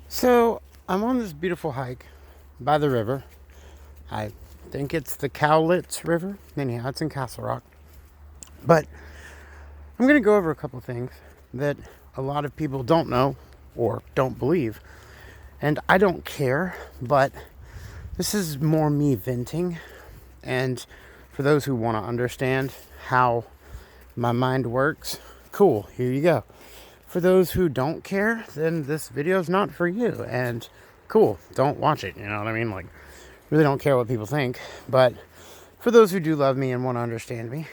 So I'm on this beautiful hike by the river. I think it's the Cowlitz River. Anyhow, it's in Castle Rock. But I'm going to go over a couple things that a lot of people don't know or don't believe. And I don't care, but this is more me venting. And for those who want to understand how my mind works, cool, here you go. For those who don't care, then this video is not for you. And cool, don't watch it. You know what I mean? Like, really don't care what people think. But for those who do love me and want to understand me,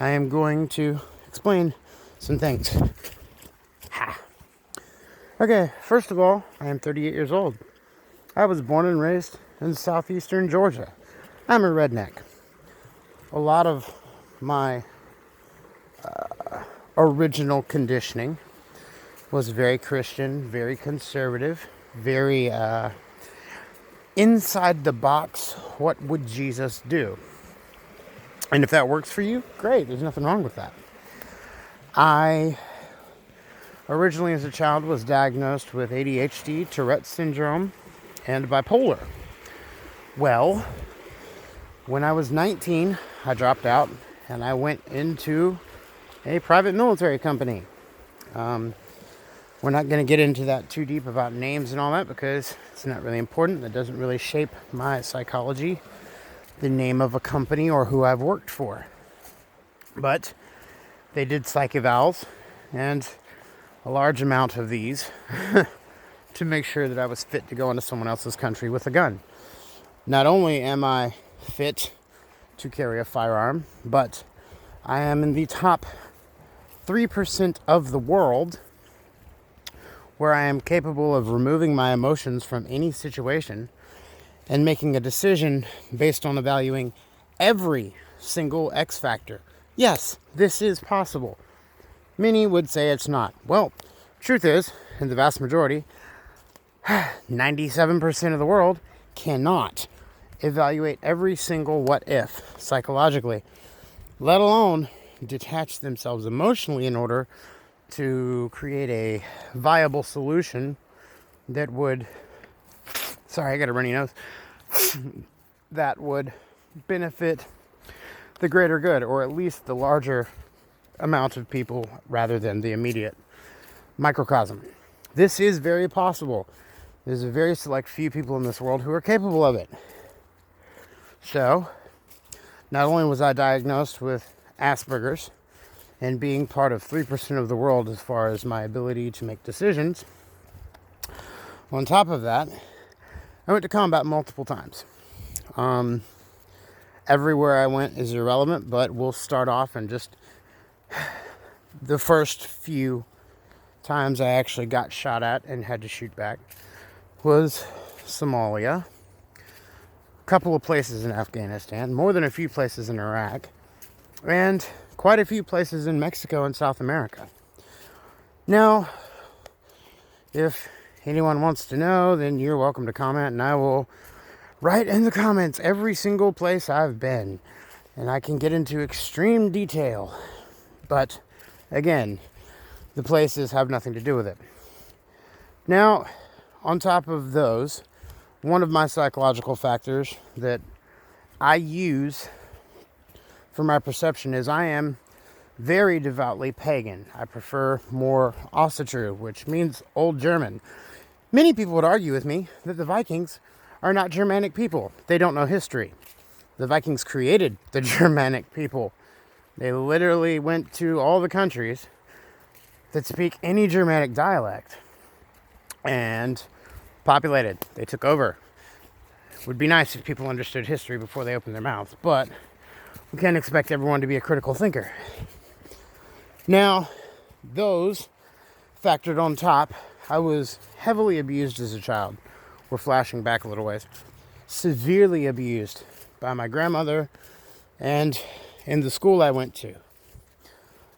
I am going to explain some things. Ha. Okay, first of all, I am 38 years old. I was born and raised in southeastern Georgia. I'm a redneck. A lot of my original conditioning was very Christian, very conservative, very inside the box. What would Jesus do? And if that works for you, great. There's nothing wrong with that. I originally, as a child, was diagnosed with ADHD, Tourette syndrome, and bipolar. Well, when I was 19, I dropped out and I went into a private military company. We're not going to get into that too deep about names and all that because it's not really important. That doesn't really shape my psychology, the name of a company or who I've worked for. But they did psych evals and a large amount of these to make sure that I was fit to go into someone else's country with a gun. Not only am I fit to carry a firearm, but I am in the top 3% of the world where I am capable of removing my emotions from any situation and making a decision based on evaluating every single X factor. Yes, this is possible. Many would say it's not. Well, truth is, in the vast majority, 97% of the world cannot evaluate every single what if psychologically, let alone detach themselves emotionally in order to create a viable solution that would, sorry, I got a runny nose, that would benefit the greater good, or at least the larger amount of people rather than the immediate microcosm. This is very possible. There's a very select few people in this world who are capable of it. So, not only was I diagnosed with Asperger's and being part of 3% of the world as far as my ability to make decisions, on top of that, I went to combat multiple times. Everywhere I went is irrelevant, but we'll start off and just the first few times I actually got shot at and had to shoot back was Somalia, a couple of places in Afghanistan, more than a few places in Iraq, and quite a few places in Mexico and South America. Now, if anyone wants to know, then you're welcome to comment, and I will write in the comments every single place I've been, and I can get into extreme detail. But again, the places have nothing to do with it. Now, on top of those, one of my psychological factors that I use for my perception is I am very devoutly pagan. I prefer more Asatru, which means Old German. Many people would argue with me that the Vikings are not Germanic people. They don't know history. The Vikings created the Germanic people. They literally went to all the countries that speak any Germanic dialect and populated. They took over. It would be nice if people understood history before they opened their mouths, but we can't expect everyone to be a critical thinker. Now, those factored on top, I was heavily abused as a child. We're flashing back a little ways. Severely abused by my grandmother and in the school I went to.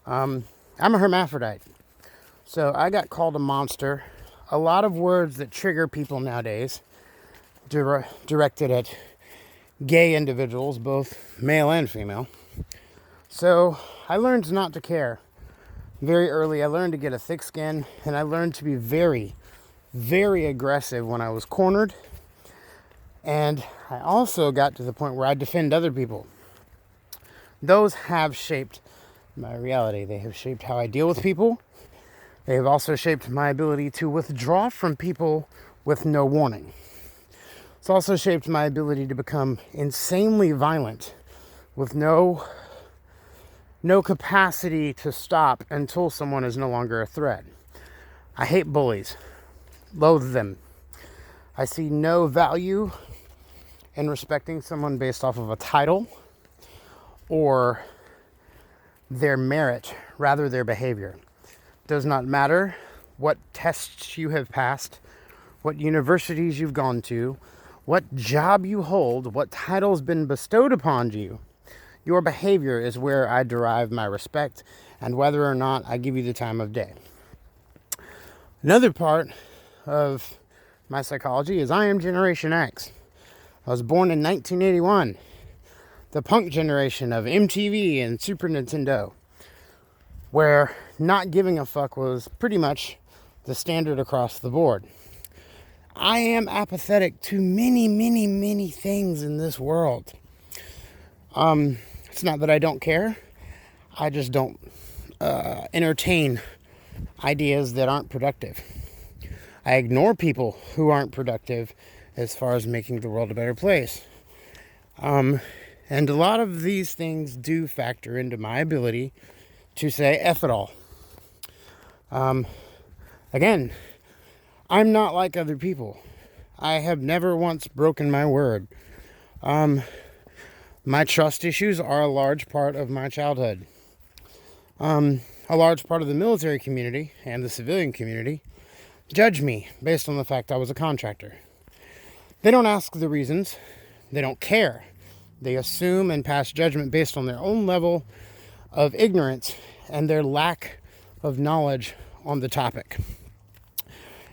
I'm a hermaphrodite, so I got called a monster. A lot of words that trigger people nowadays, directed at gay individuals, both male and female. So I learned not to care. Very early, I learned to get a thick skin, and I learned to be very, very aggressive when I was cornered. And I also got to the point where I defend other people. Those have shaped my reality. They have shaped how I deal with people. They have also shaped my ability to withdraw from people with no warning. It's also shaped my ability to become insanely violent with no capacity to stop until someone is no longer a threat. I hate bullies, loathe them. I see no value in respecting someone based off of a title or their merit, rather their behavior. Does not matter what tests you have passed, what universities you've gone to, what job you hold, what title's been bestowed upon you. Your behavior is where I derive my respect and whether or not I give you the time of day. Another part of my psychology is I am Generation X. I was born in 1981, the punk generation of MTV and Super Nintendo, where not giving a fuck was pretty much the standard across the board. I am apathetic to many, many, many things in this world. It's not that I don't care. I just don't entertain ideas that aren't productive. I ignore people who aren't productive as far as making the world a better place. And a lot of these things do factor into my ability to say F it all. Again, I'm not like other people. I have never once broken my word. My trust issues are a large part of my childhood. A large part of the military community and the civilian community judge me based on the fact I was a contractor. They don't ask the reasons. They don't care. They assume and pass judgment based on their own level of ignorance and their lack of knowledge on the topic.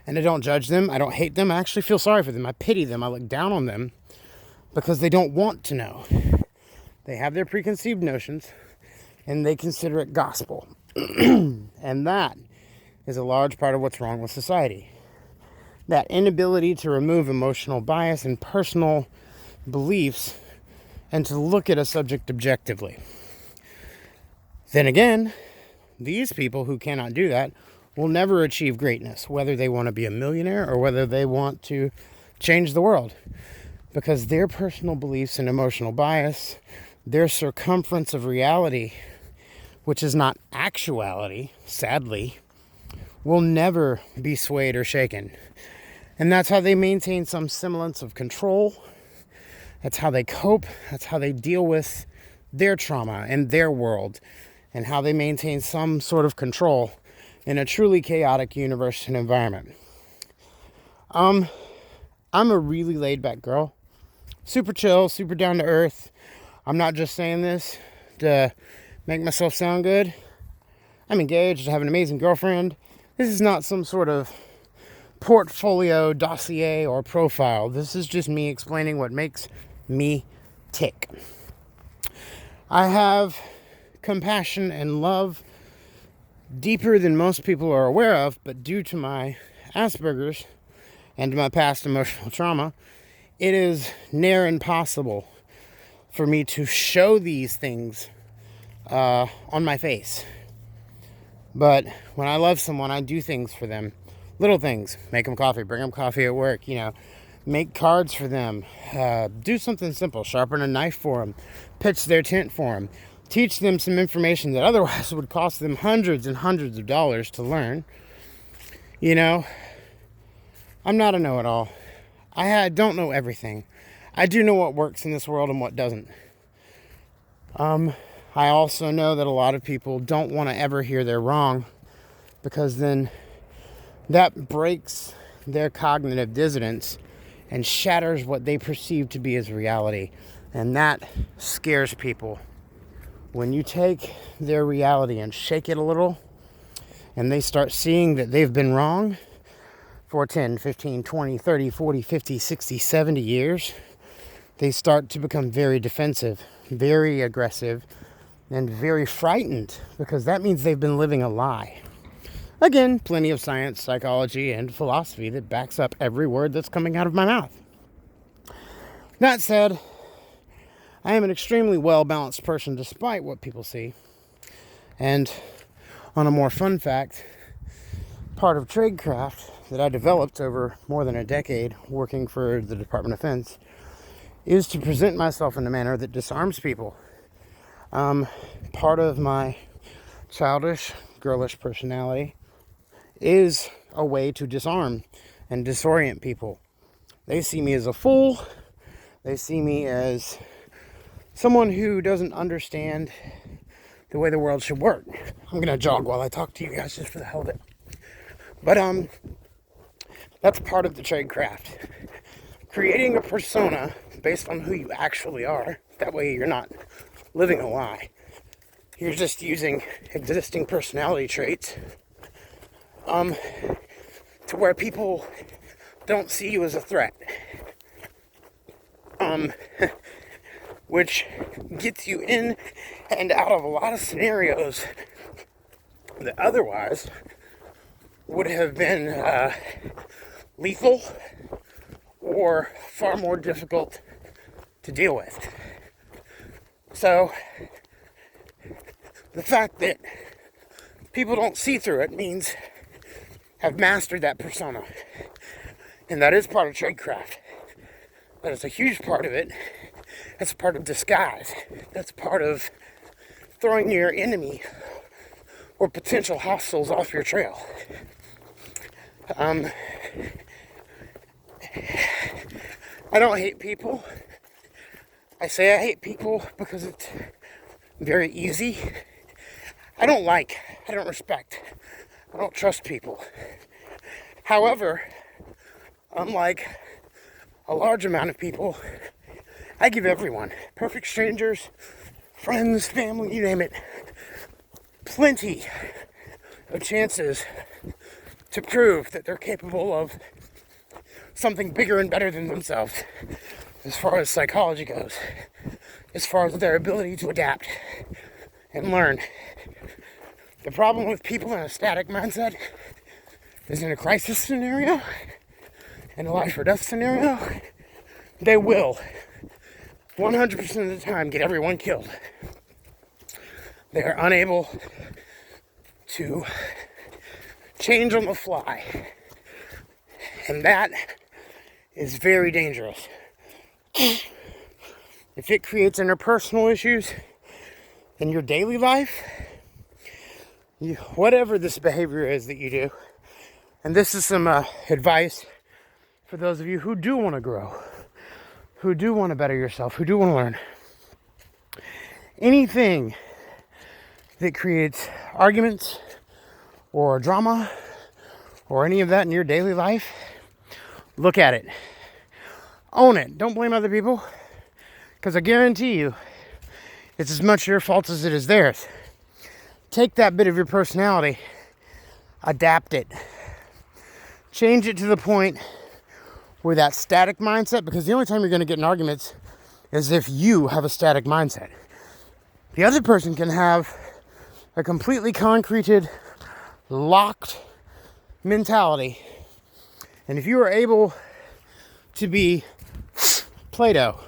And I don't judge them. I don't hate them. I actually feel sorry for them. I pity them. I look down on them because they don't want to know. They have their preconceived notions and they consider it gospel. And that is a large part of what's wrong with society. That inability to remove emotional bias and personal beliefs and to look at a subject objectively. Then again, these people who cannot do that will never achieve greatness, whether they want to be a millionaire or whether they want to change the world. Because their personal beliefs and emotional bias, their circumference of reality, which is not actuality, sadly, will never be swayed or shaken. And that's how they maintain some semblance of control. That's how they cope. That's how they deal with their trauma and their world, and how they maintain some sort of control in a truly chaotic universe and environment. I'm a really laid back girl. Super chill, super down to earth. I'm not just saying this to make myself sound good. I'm engaged, I have an amazing girlfriend. This is not some sort of portfolio, dossier, or profile. This is just me explaining what makes me tick. I have compassion and love deeper than most people are aware of, but due to my Asperger's and my past emotional trauma, it is near impossible for me to show these things on my face. But when I love someone, I do things for them. Little things. Make them coffee, bring them coffee at work, make cards for them, do something simple, sharpen a knife for them, pitch their tent for them, teach them some information that otherwise would cost them hundreds and hundreds of dollars to learn. I'm not a know-it-all. I don't know everything. I do know what works in this world and what doesn't. I also know that a lot of people don't want to ever hear they're wrong, because then that breaks their cognitive dissonance and shatters what they perceive to be as reality. And that scares people. When you take their reality and shake it a little, and they start seeing that they've been wrong for 10, 15, 20, 30, 40, 50, 60, 70 years, they start to become very defensive, very aggressive, and very frightened, because that means they've been living a lie. Again, plenty of science, psychology, and philosophy that backs up every word that's coming out of my mouth. That said, I am an extremely well-balanced person despite what people see. And on a more fun fact, part of tradecraft that I developed over more than a decade working for the Department of Defense is to present myself in a manner that disarms people. Part of my childish, girlish personality is a way to disarm and disorient people. They see me as a fool. They see me as someone who doesn't understand the way the world should work. I'm gonna jog while I talk to you guys just for the hell of it. But that's part of the trade craft. Creating a persona based on who you actually are. That way you're not living a lie. You're just using existing personality traits to where people don't see you as a threat. Which gets you in and out of a lot of scenarios that otherwise would have been lethal or far more difficult to deal with. So, the fact that people don't see through it means I've mastered that persona. And that is part of tradecraft. That is a huge part of it. That's part of disguise. That's part of throwing your enemy or potential hostiles off your trail. I don't hate people. I say I hate people because it's very easy. I don't respect, I don't trust people. However, unlike a large amount of people, I give everyone, perfect strangers, friends, family, you name it, plenty of chances to prove that they're capable of something bigger and better than themselves as far as psychology goes, as far as their ability to adapt and learn. The problem with people in a static mindset is in a crisis scenario, in a life or death scenario, they will 100% of the time get everyone killed. They are unable to change on the fly. And that is very dangerous. If it creates interpersonal issues in your daily life, whatever this behavior is that you do, and this is some advice for those of you who do want to grow, who do want to better yourself, who do want to learn. Anything that creates arguments or drama or any of that in your daily life, look at it. Own it. Don't blame other people, because I guarantee you it's as much your fault as it is theirs. Take that bit of your personality, adapt it, change it to the point where that static mindset, because the only time you're going to get in arguments is if you have a static mindset. The other person can have a completely concreted, locked mentality. And if you are able to be Play-Doh,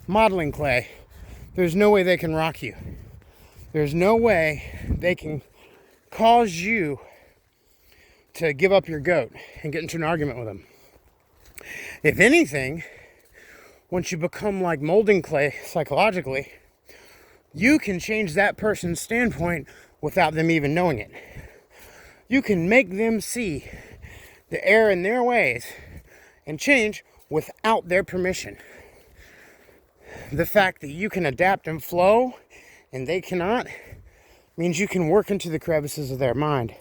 modeling clay, there's no way they can rock you. There's no way they can cause you to give up your goat and get into an argument with them. If anything, once you become like molding clay psychologically, you can change that person's standpoint without them even knowing it. You can make them see the error in their ways and change without their permission. The fact that you can adapt and flow and they cannot means you can work into the crevices of their mind.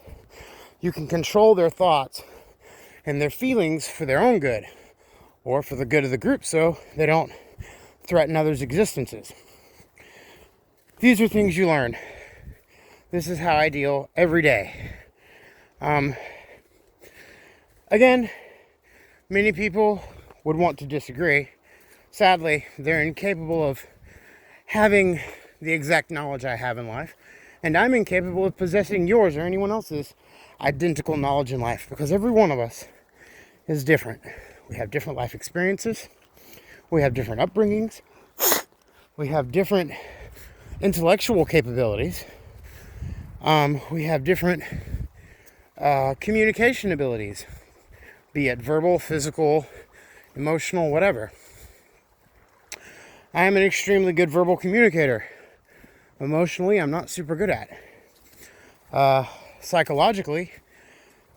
You can control their thoughts and their feelings for their own good or for the good of the group so they don't threaten others' existences. These are things you learn. This is how I deal every day. Again, many people would want to disagree. Sadly, they're incapable of having the exact knowledge I have in life, and I'm incapable of possessing yours or anyone else's identical knowledge in life, because every one of us is different. We have different life experiences. We have different upbringings. We have different intellectual capabilities. We have different communication abilities, be it verbal, physical, emotional, whatever. I am an extremely good verbal communicator. Emotionally, I'm not super good at. Psychologically,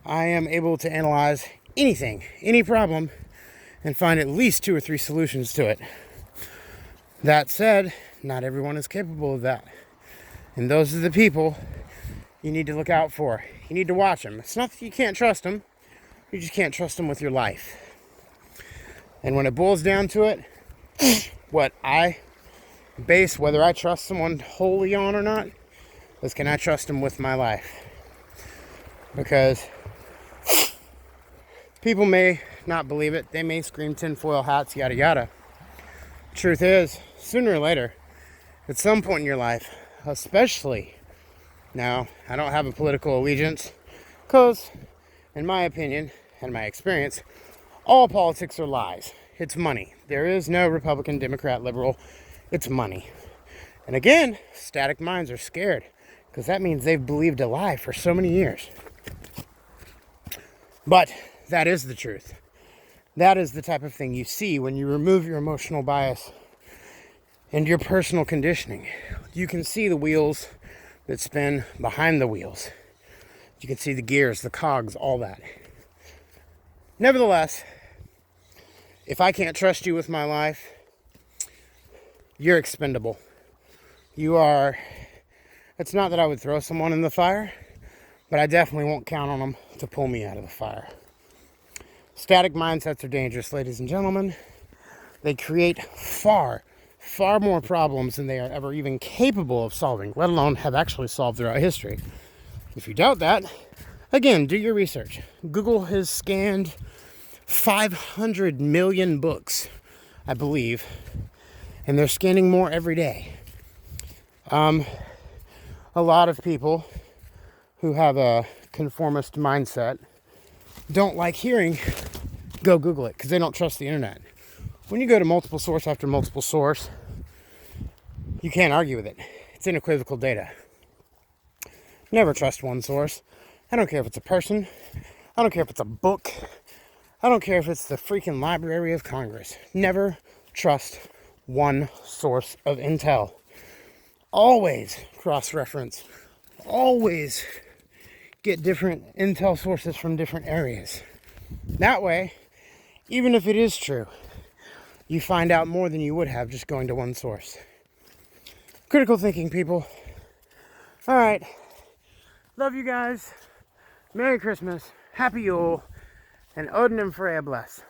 I am able to analyze anything, any problem, and find at least 2 or 3 solutions to it. That said, not everyone is capable of that. And those are the people you need to look out for. You need to watch them. It's not that you can't trust them. You just can't trust them with your life. And when it boils down to it, what I base whether I trust someone wholly on or not is, can I trust them with my life? Because people may not believe it. They may scream tinfoil hats, yada yada. Truth is, sooner or later, at some point in your life, especially now, I don't have a political allegiance, because in my opinion and my experience, all politics are lies. It's money. There is no Republican, Democrat, liberal. It's money. And again, static minds are scared, because that means they've believed a lie for so many years. But that is the truth. That is the type of thing you see when you remove your emotional bias and your personal conditioning. You can see the wheels that spin behind the wheels. You can see the gears, the cogs, all that. Nevertheless, if I can't trust you with my life, you're expendable. You are... It's not that I would throw someone in the fire, but I definitely won't count on them to pull me out of the fire. Static mindsets are dangerous, ladies and gentlemen. They create far more problems than they are ever even capable of solving, let alone have actually solved throughout history. If you doubt that, again, do your research. Google has scanned 500 million books, I believe, and they're scanning more every day. A lot of people who have a conformist mindset don't like hearing, go Google it, because they don't trust the internet. When you go to multiple source after multiple source, you can't argue with it. It's unequivocal data. Never trust one source. I don't care if it's a person. I don't care if it's a book. I don't care if it's the freaking Library of Congress. Never trust one source of intel. Always cross-reference. Always get different intel sources from different areas. That way, even if it is true, you find out more than you would have just going to one source. Critical thinking, people. All right. Love you guys. Merry Christmas. Happy Yule. And Odin and Freya bless.